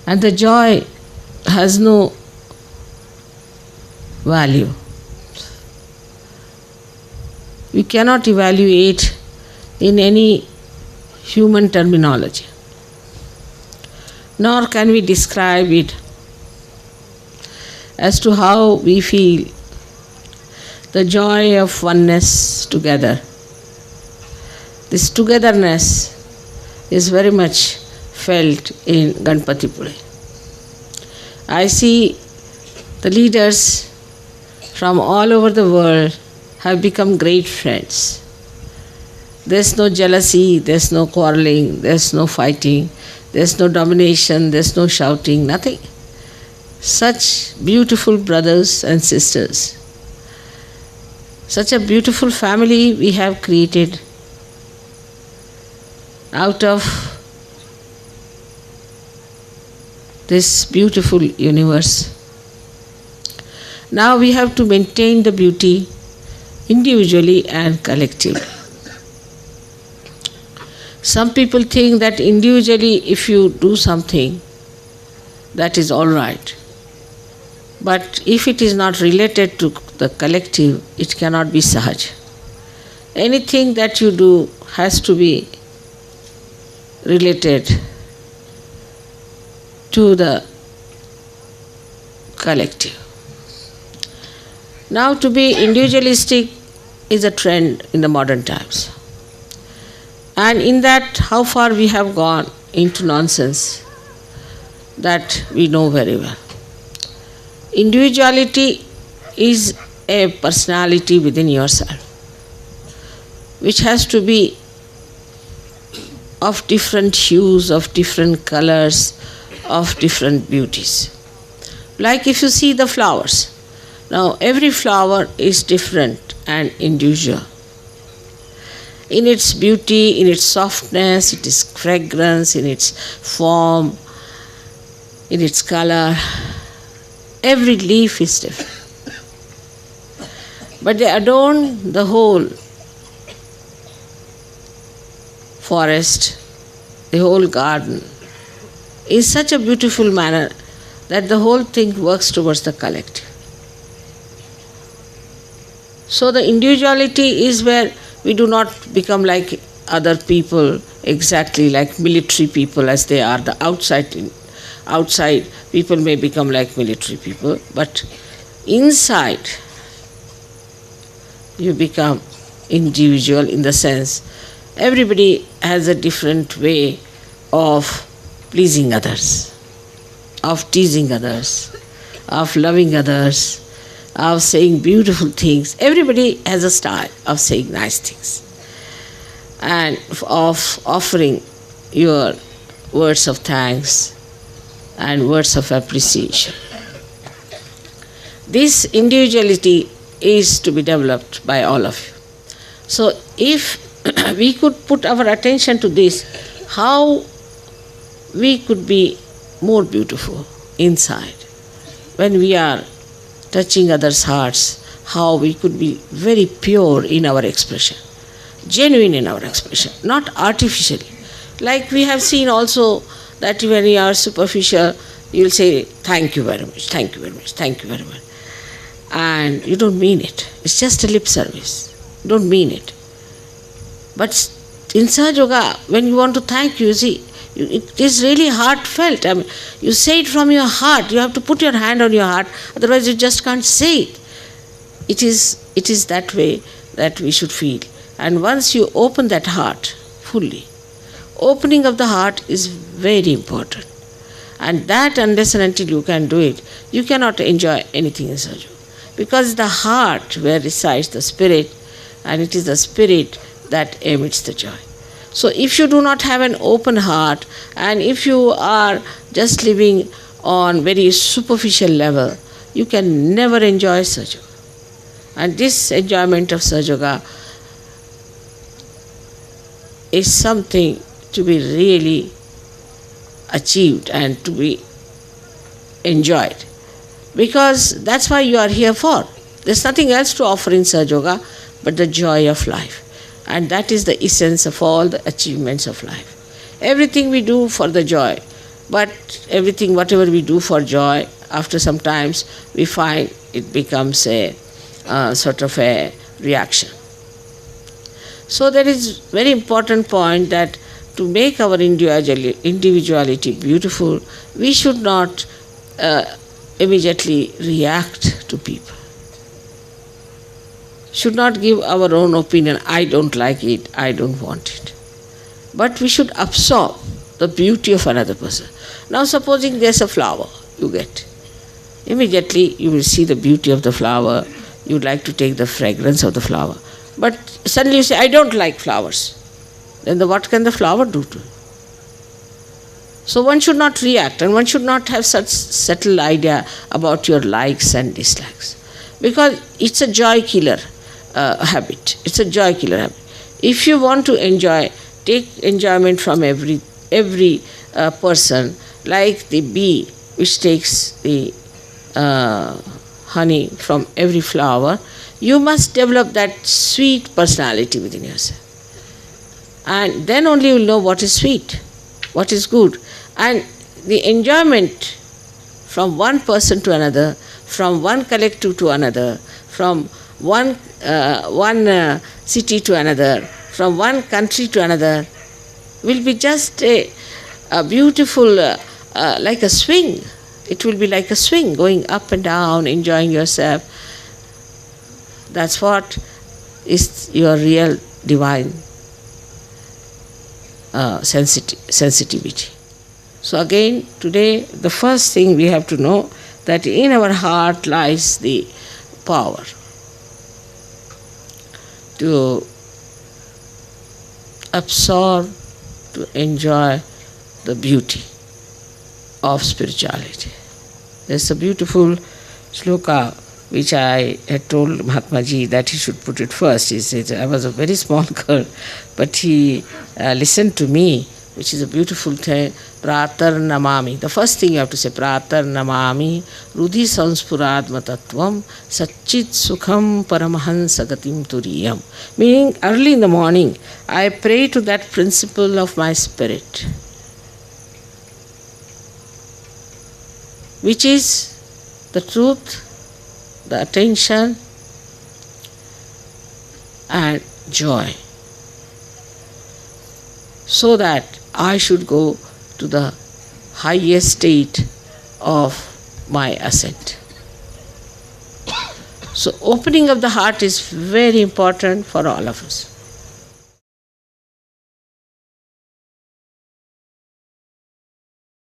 And the joy has no value. We cannot evaluate in any human terminology, nor can we describe it as to how we feel the joy of oneness together. This togetherness is very much felt in Ganpati Pune. I see the leaders from all over the world have become great friends. There's no jealousy, there's no quarreling, there's no fighting, there's no domination, there's no shouting, nothing. Such beautiful brothers and sisters. Such a beautiful family we have created out of this beautiful universe. Now we have to maintain the beauty individually and collectively. Some people think that individually if you do something, that is all right. But if it is not related to the collective, it cannot be Sahaj. Anything that you do has to be related to the collective. Now to be individualistic is a trend in the modern times. And in that, how far we have gone into nonsense, that we know very well. Individuality is a personality within yourself, which has to be of different hues, of different colors, of different beauties. Like if you see the flowers, now every flower is different and individual. In its beauty, in its softness, in its fragrance, in its form, in its color, every leaf is different. But they adorn the whole forest, the whole garden, in such a beautiful manner that the whole thing works towards the collective. So the individuality is where we do not become like other people, exactly like military people as they are. The outside people may become like military people, but inside you become individual in the sense everybody has a different way of pleasing others, of teasing others, of loving others, of saying beautiful things. Everybody has a style of saying nice things and of offering your words of thanks and words of appreciation. This individuality is to be developed by all of you. So if we could put our attention to this, how we could be more beautiful inside when we are touching others' hearts, how we could be very pure in our expression, genuine in our expression, not artificially. Like we have seen also that when you are superficial, you will say, thank you very much, thank you very much, thank you very much. And you don't mean it. It's just a lip service. You don't mean it. But in SahajaYoga, when you want to thank you, see, it is really heartfelt. I mean, you say it from your heart. You have to put your hand on your heart, otherwise you just can't say it. It is that way that we should feel. And once you open that heart fully, opening of the heart is very important. And that unless and until you can do it, you cannot enjoy anything in SahajaYoga. Because the heart where resides the spirit, and it is the spirit that emits the joy. So if you do not have an open heart, and if you are just living on very superficial level, you can never enjoy SahajaYoga. And this enjoyment of SahajaYoga is something to be really achieved and to be enjoyed. Because that's why you are here for. There's nothing else to offer in SahajaYoga but the joy of life. And that is the essence of all the achievements of life. Everything we do for the joy. But everything, whatever we do for joy, after some times we find it becomes a sort of a reaction. So there is very important point that to make our individuality beautiful, we should not immediately react to people. Should not give our own opinion, I don't like it, I don't want it. But we should absorb the beauty of another person. Now supposing there's a flower you get. Immediately you will see the beauty of the flower, you would like to take the fragrance of the flower. But suddenly you say, I don't like flowers. Then what can the flower do to you? So one should not react, and one should not have such settled idea about your likes and dislikes. Because it's a joy killer habit. It's a joy killer habit. If you want to enjoy, take enjoyment from every person, like the bee which takes the honey from every flower. You must develop that sweet personality within yourself. And then only you will know what is sweet, what is good. And the enjoyment from one person to another, from one collective to another, from one city to another, from one country to another, will be just a beautiful, like a swing. It will be like a swing, going up and down, enjoying yourself. That's what is your real divine sensitivity. So again, today, the first thing we have to know that in our heart lies the power to absorb, to enjoy the beauty of spirituality. There's a beautiful sloka which I had told Mahatma Ji that he should put it first. He said, I was a very small girl, but he listened to me, which is a beautiful thing. Pratar namami. The first thing you have to say, Pratar namami rudhi sanspuradma tattvam satchit sukham paramahansa gatim turiyam. Meaning, early in the morning, I pray to that principle of my spirit, which is the truth, the attention and joy, so that I should go to the highest state of my ascent. So opening of the heart is very important for all of us.